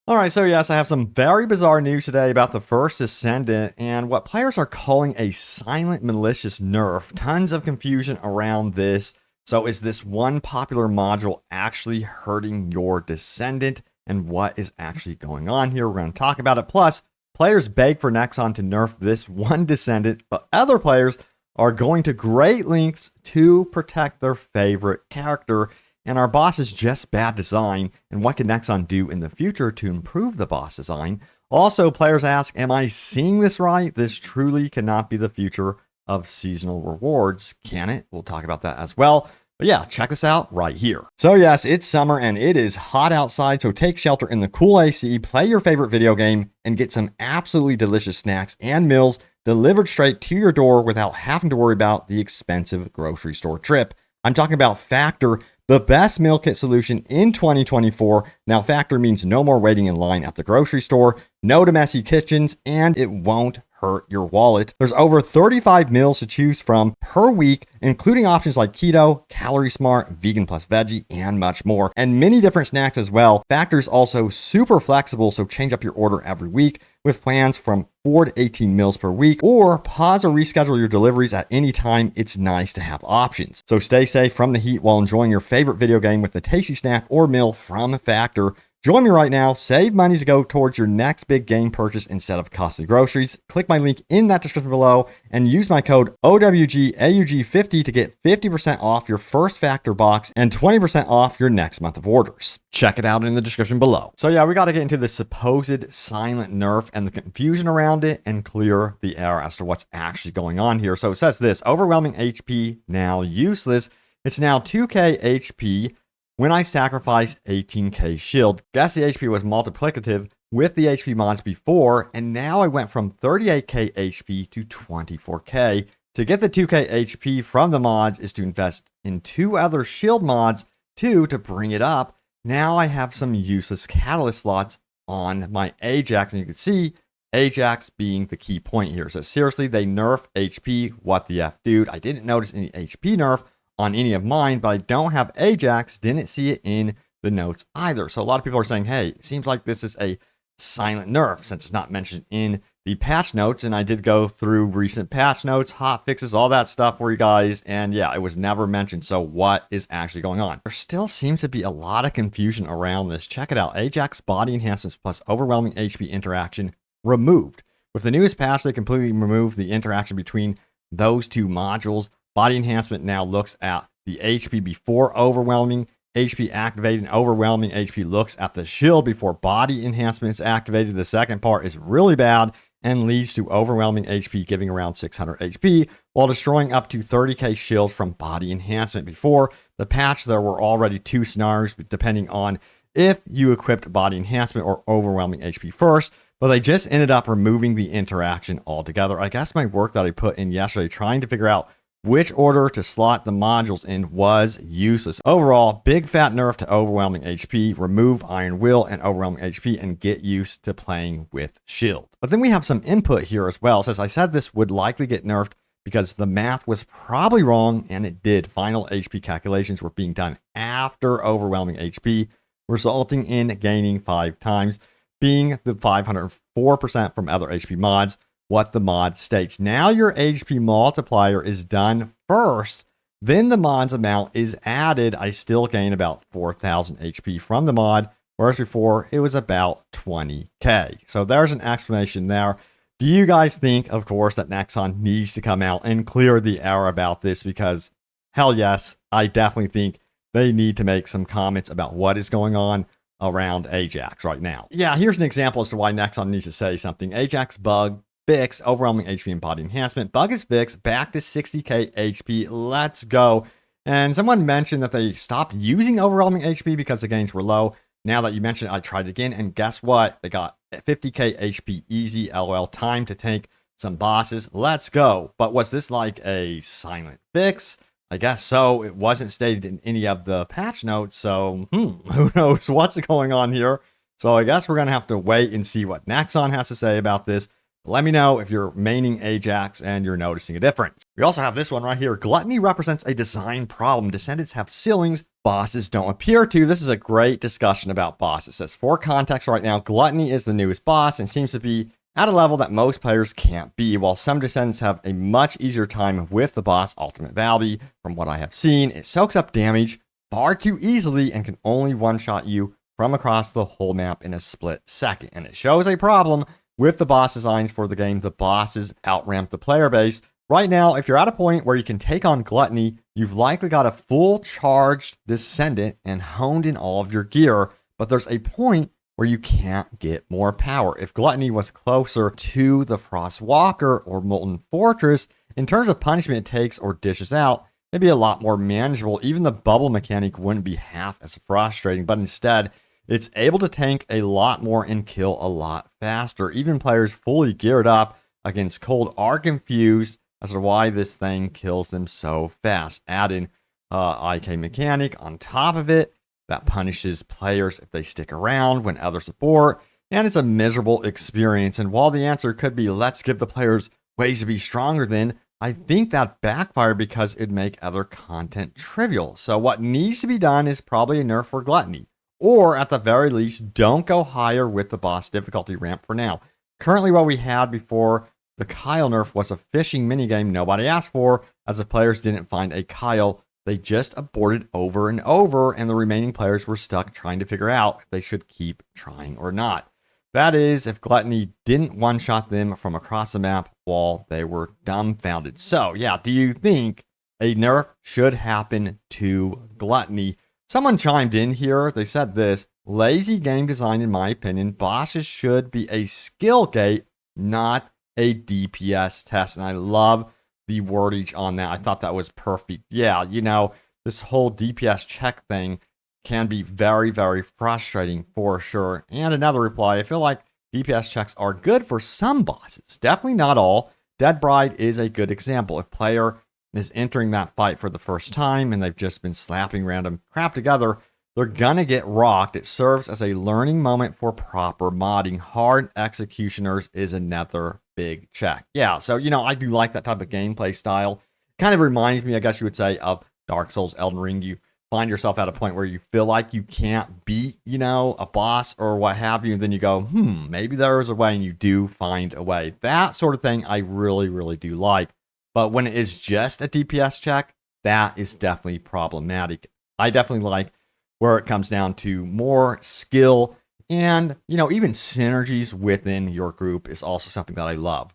All right, so yes, I have some very bizarre news today about the First Descendant and what players are calling a silent malicious nerf. Tons of confusion around this. So is this one popular module actually hurting your Descendant? And what is actually going on here? We're going to talk about it. Plus, players beg for Nexon to nerf this one Descendant, but other players are going to great lengths to protect their favorite character. And our boss is just bad design, and what can Nexon do in the future to improve the boss design? Also, players ask, am I seeing this right? This truly cannot be the future of seasonal rewards, can it? We'll talk about that as well. But yeah, check this out right here. So yes, it's summer and it is hot outside, so take shelter in the cool AC, play your favorite video game, and get some absolutely delicious snacks and meals delivered straight to your door without having to worry about the expensive grocery store trip. I'm talking about Factor, the best meal kit solution in 2024. Now, Factor means no more waiting in line at the grocery store, no to messy kitchens, and it won't hurt your wallet. There's over 35 meals to choose from per week, including options like keto, calorie smart, vegan plus veggie, and much more, and many different snacks as well. Factor's also super flexible, so change up your order every week with plans from 4 to 18 meals per week, or pause or reschedule your deliveries at any time. It's nice to have options. So stay safe from the heat while enjoying your favorite video game with a tasty snack or meal from Factor. Join me right now, save money to go towards your next big game purchase instead of costly groceries. Click my link in that description below and use my code OWGAUG50 to get 50% off your first Factor box and 20% off your next month of orders. Check it out in the description below. So yeah, we got to get into the supposed silent nerf and the confusion around it and clear the air as to what's actually going on here. So it says this: overwhelming HP now useless. It's now 2k HP when I sacrifice 18k shield. Guess the HP was multiplicative with the HP mods before, and now I went from 38k HP to 24k. To get the 2k HP from the mods is to invest in 2 other shield mods, to bring it up. Now I have some useless catalyst slots on my Ajax, and you can see Ajax being the key point here. So seriously, they nerf HP. What the F, dude? I didn't notice any HP nerf on any of mine, but I don't have Ajax, didn't see it in the notes either. So a lot of people are saying, hey, it seems like this is a silent nerf since it's not mentioned in the patch notes. And I did go through recent patch notes, hot fixes, all that stuff for you guys. And yeah, it was never mentioned. So what is actually going on? There still seems to be a lot of confusion around this. Check it out. Ajax body enhancements plus overwhelming HP interaction removed. With the newest patch, they completely removed the interaction between those two modules. Body enhancement now looks at the HP before overwhelming HP activated, and overwhelming HP looks at the shield before body enhancement is activated. The second part is really bad and leads to overwhelming HP giving around 600 HP while destroying up to 30k shields from body enhancement. Before the patch, there were already 2 scenarios depending on if you equipped body enhancement or overwhelming HP first, but they just ended up removing the interaction altogether. I guess my work that I put in yesterday trying to figure out which order to slot the modules in was useless. Overall, big fat nerf to overwhelming HP, remove Iron Will and overwhelming HP, and get used to playing with shield. But then we have some input here as well. It says, I said this would likely get nerfed because the math was probably wrong, and it did. Final HP calculations were being done after overwhelming HP, resulting in gaining 5 times, being the 504% from other HP mods. What the mod states. Now your HP multiplier is done first, then the mod's amount is added. I still gain about 4,000 HP from the mod, whereas before it was about 20k. So there's an explanation there. Do you guys think, of course, that Nexon needs to come out and clear the air about this? Because hell yes, I definitely think they need to make some comments about what is going on around Ajax right now. Yeah, here's an example as to why Nexon needs to say something. Ajax bug fix, overwhelming HP and body enhancement. Bug is fixed, back to 60k HP. Let's go. And someone mentioned that they stopped using overwhelming HP because the gains were low. Now that you mentioned it, I tried again, and guess what? They got 50k HP easy. LOL, time to tank some bosses. Let's go. But was this like a silent fix? I guess so. It wasn't stated in any of the patch notes, so who knows what's going on here. So I guess we're going to have to wait and see what Nexon has to say about this. Let me know if you're maining Ajax and you're noticing a difference. We also have this one right here. Gluttony represents a design problem. Descendants have ceilings, bosses don't appear to. This is a great discussion about bosses. It says, for context right now, Gluttony is the newest boss and seems to be at a level that most players can't be, while some Descendants have a much easier time with the boss Ultimate Valby. From what I have seen, it soaks up damage far too easily and can only one-shot you from across the whole map in a split second. And it shows a problem with the boss designs for the game. The bosses outramp the player base. Right now, if you're at a point where you can take on Gluttony, you've likely got a full charged Descendant and honed in all of your gear, but there's a point where you can't get more power. If Gluttony was closer to the Frostwalker or Molten Fortress, in terms of punishment it takes or dishes out, it'd be a lot more manageable. Even the bubble mechanic wouldn't be half as frustrating, but instead, it's able to tank a lot more and kill a lot faster. Even players fully geared up against cold are confused as to why this thing kills them so fast. Add in IK mechanic on top of it that punishes players if they stick around when others support, and it's a miserable experience. And while the answer could be, let's give the players ways to be stronger, then I think that backfired because it'd make other content trivial. So what needs to be done is probably a nerf for Gluttony, or at the very least, don't go higher with the boss difficulty ramp for now. Currently, what we had before the Kyle nerf was a fishing minigame nobody asked for, as the players didn't find a Kyle. They just aborted over and over, and the remaining players were stuck trying to figure out if they should keep trying or not. That is, if Gluttony didn't one-shot them from across the map while they were dumbfounded. So, yeah, do you think a nerf should happen to Gluttony? Someone chimed in here. They said this: lazy game design, in my opinion. Bosses should be a skill gate, not a DPS test. And I love the wordage on that. I thought that was perfect. Yeah, you know, this whole DPS check thing can be very, very frustrating for sure. And another reply, I feel like DPS checks are good for some bosses. Definitely not all. Dead Bride is a good example. If player is entering that fight for the first time and they've just been slapping random crap together, they're gonna get rocked. It serves as a learning moment for proper modding. Hard Executioners is another big check. Yeah, so, you know, I do like that type of gameplay style. Kind of reminds me, I guess you would say, of Dark Souls, Elden Ring. You find yourself at a point where you feel like you can't beat, you know, a boss or what have you, and then you go, maybe there is a way, and you do find a way. That sort of thing I really, really do like. But when it is just a DPS check, that is definitely problematic. I definitely like where it comes down to more skill, and, you know, even synergies within your group is also something that I love.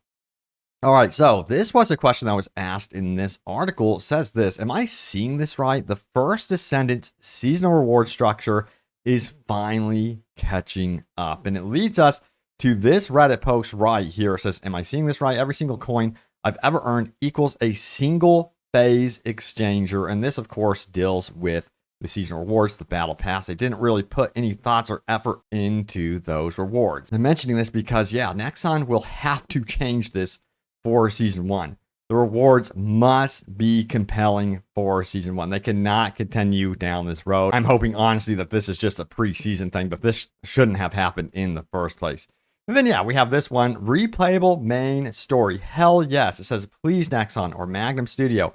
All right, so this was a question that was asked in this article. It says this: am I seeing this right? The First Descendant seasonal reward structure is finally catching up. And it leads us to this Reddit post right here. It says, am I seeing this right? Every single coin I've ever earned equals a single phase exchanger. And this, of course, deals with the seasonal rewards, the battle pass. They didn't really put any thoughts or effort into those rewards. I'm mentioning this because, yeah, Nexon will have to change this for season 1. The rewards must be compelling for season 1. They cannot continue down this road. I'm hoping, honestly, that this is just a preseason thing, but this shouldn't have happened in the first place. And then, yeah, we have this one: replayable main story. Hell yes. It says, please, Nexon or Magnum Studio,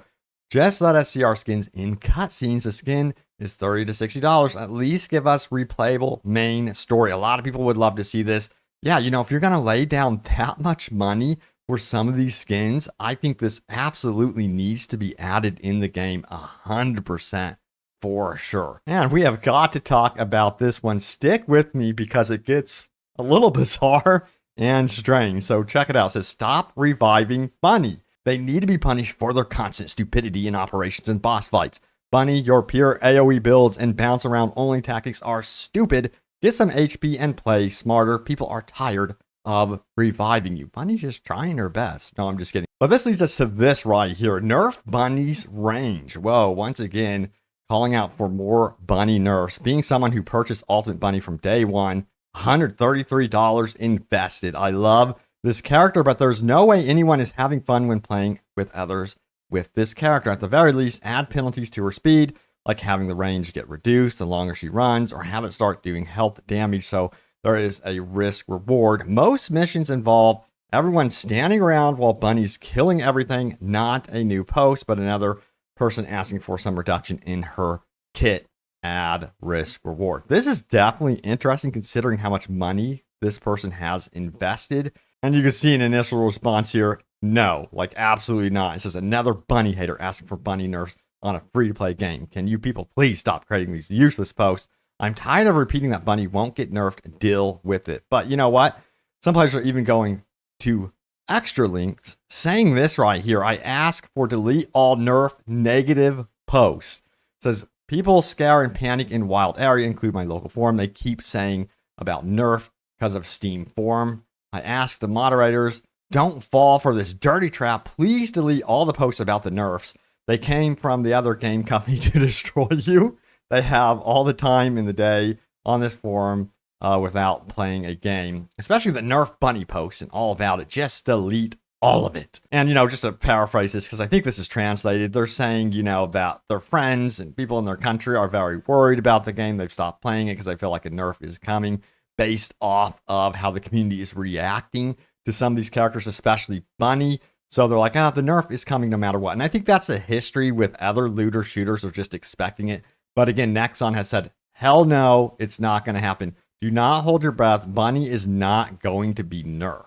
just let us see our skins in cutscenes. The skin is $30 to $60. At least give us replayable main story. A lot of people would love to see this. Yeah, you know, if you're going to lay down that much money for some of these skins, I think this absolutely needs to be added in the game 100% for sure. And we have got to talk about this one. Stick with me because it gets a little bizarre and strange. So check it out. It says, stop reviving Bunny. They need to be punished for their constant stupidity in operations and boss fights. Bunny, your pure AoE builds and bounce around only tactics are stupid. Get some HP and play smarter. People are tired of reviving you. Bunny's just trying her best. No, I'm just kidding. But this leads us to this right here: nerf Bunny's range. Whoa, once again, calling out for more Bunny nerfs. Being someone who purchased Ultimate Bunny from day one, $133 invested. I love this character, but there's no way anyone is having fun when playing with others with this character. At the very least, add penalties to her speed, like having the range get reduced the longer she runs, or have it start doing health damage, so there is a risk reward. Most missions involve everyone standing around while Bunny's killing everything. Not a new post, but another person asking for some reduction in her kit add risk reward. This is definitely interesting considering how much money this person has invested. And you can see an initial response here. No, like absolutely not. It says another bunny hater asking for bunny nerfs on a free-to-play game. Can you people please stop creating these useless posts? I'm tired of repeating that bunny won't get nerfed. Deal with it. But you know what? Some players are even going to extra links saying this right here. I ask for delete all nerf negative posts. It says people scare and panic in wild area, include my local forum. They keep saying about nerf because of Steam forum. I ask the moderators, don't fall for this dirty trap. Please delete all the posts about the nerfs. They came from the other game company to destroy you. They have all the time in the day on this forum without playing a game, especially the nerf bunny posts and all about it. Just delete all of it. And, just to paraphrase this, because I think this is translated, they're saying, that their friends and people in their country are very worried about the game. They've stopped playing it because they feel like a nerf is coming based off of how the community is reacting to some of these characters, especially Bunny. So they're like, the nerf is coming no matter what. And I think that's a history with other looter shooters of just expecting it. But again, Nexon has said, hell no, it's not going to happen. Do not hold your breath. Bunny is not going to be nerfed.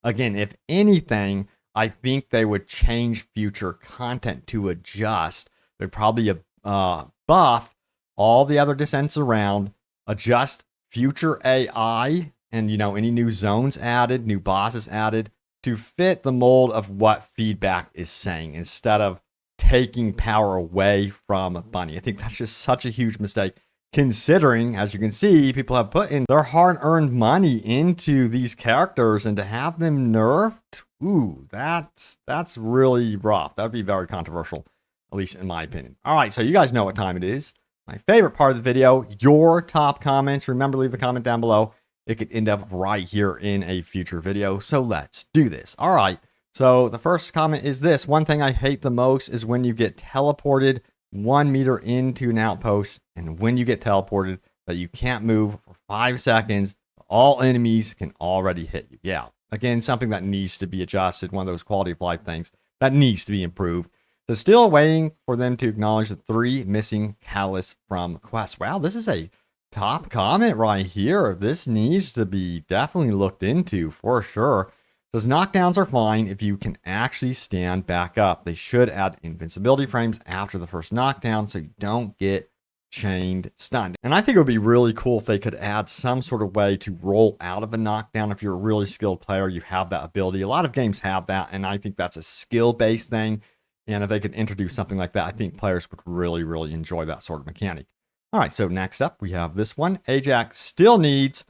Again, if anything, I think they would change future content to adjust. They'd probably buff all the other descents around, adjust future AI, and any new zones added, new bosses added to fit the mold of what feedback is saying instead of taking power away from Bunny. I think that's just such a huge mistake, considering, as you can see, people have put in their hard-earned money into these characters, and to have them nerfed, ooh, that's really rough. That would be very controversial, at least in my opinion. All right, so you guys know what time it is. My favorite part of the video, your top comments. Remember, leave a comment down below. It could end up right here in a future video. So let's do this. All right. So the first comment is this. One thing I hate the most is when you get teleported 1 meter into an outpost, and when you get teleported that you can't move for 5 seconds, all enemies can already hit you. Yeah. Again, something that needs to be adjusted. One of those quality of life things that needs to be improved. So still waiting for them to acknowledge the 3 missing catalysts from quests. Wow, this is a top comment right here. This needs to be definitely looked into for sure. Says knockdowns are fine if you can actually stand back up. They should add invincibility frames after the first knockdown so you don't get chained stunned. And I think it would be really cool if they could add some sort of way to roll out of a knockdown. If you're a really skilled player, you have that ability. A lot of games have that, and I think that's a skill-based thing. And if they could introduce something like that, I think players would really, really enjoy that sort of mechanic. All right, so next up, we have this one. Ajax still needs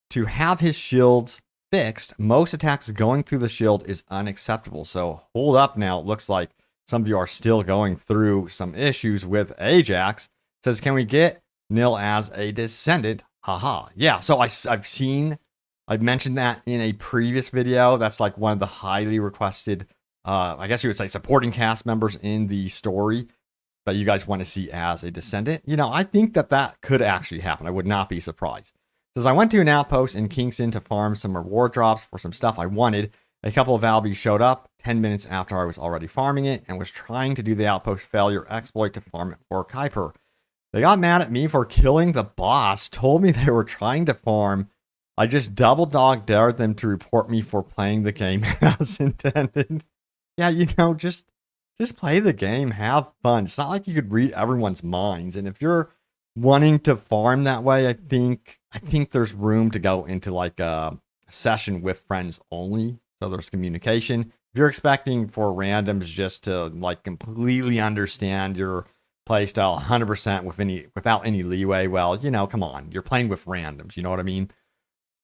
to have his shields fixed. Most attacks going through the shield is unacceptable. So hold up now. It looks like some of you are still going through some issues with Ajax. It says, can we get Nil as a descendant? Haha. Yeah, so I've mentioned that in a previous video. That's like one of the highly requested, I guess you would say, supporting cast members in the story that you guys want to see as a descendant. I think that could actually happen. I would not be surprised. It says, I went to an outpost in Kingston to farm some reward drops for some stuff I wanted. A couple of Albies showed up 10 minutes after I was already farming it and was trying to do the outpost failure exploit to farm it for Kuiper. They got mad at me for killing the boss, told me they were trying to farm. I just double dog dared them to report me for playing the game as intended. Yeah, just play the game, have fun. It's not like you could read everyone's minds. And if you're wanting to farm that way, I think there's room to go into like a session with friends only. So there's communication. If you're expecting for randoms just to like completely understand your playstyle 100% without any leeway, well, come on. You're playing with randoms. You know what I mean?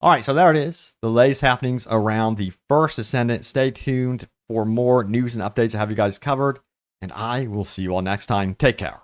All right, so there it is. The latest happenings around the First Descendant. Stay tuned for more news and updates to have you guys covered, and I will see you all next time. Take care.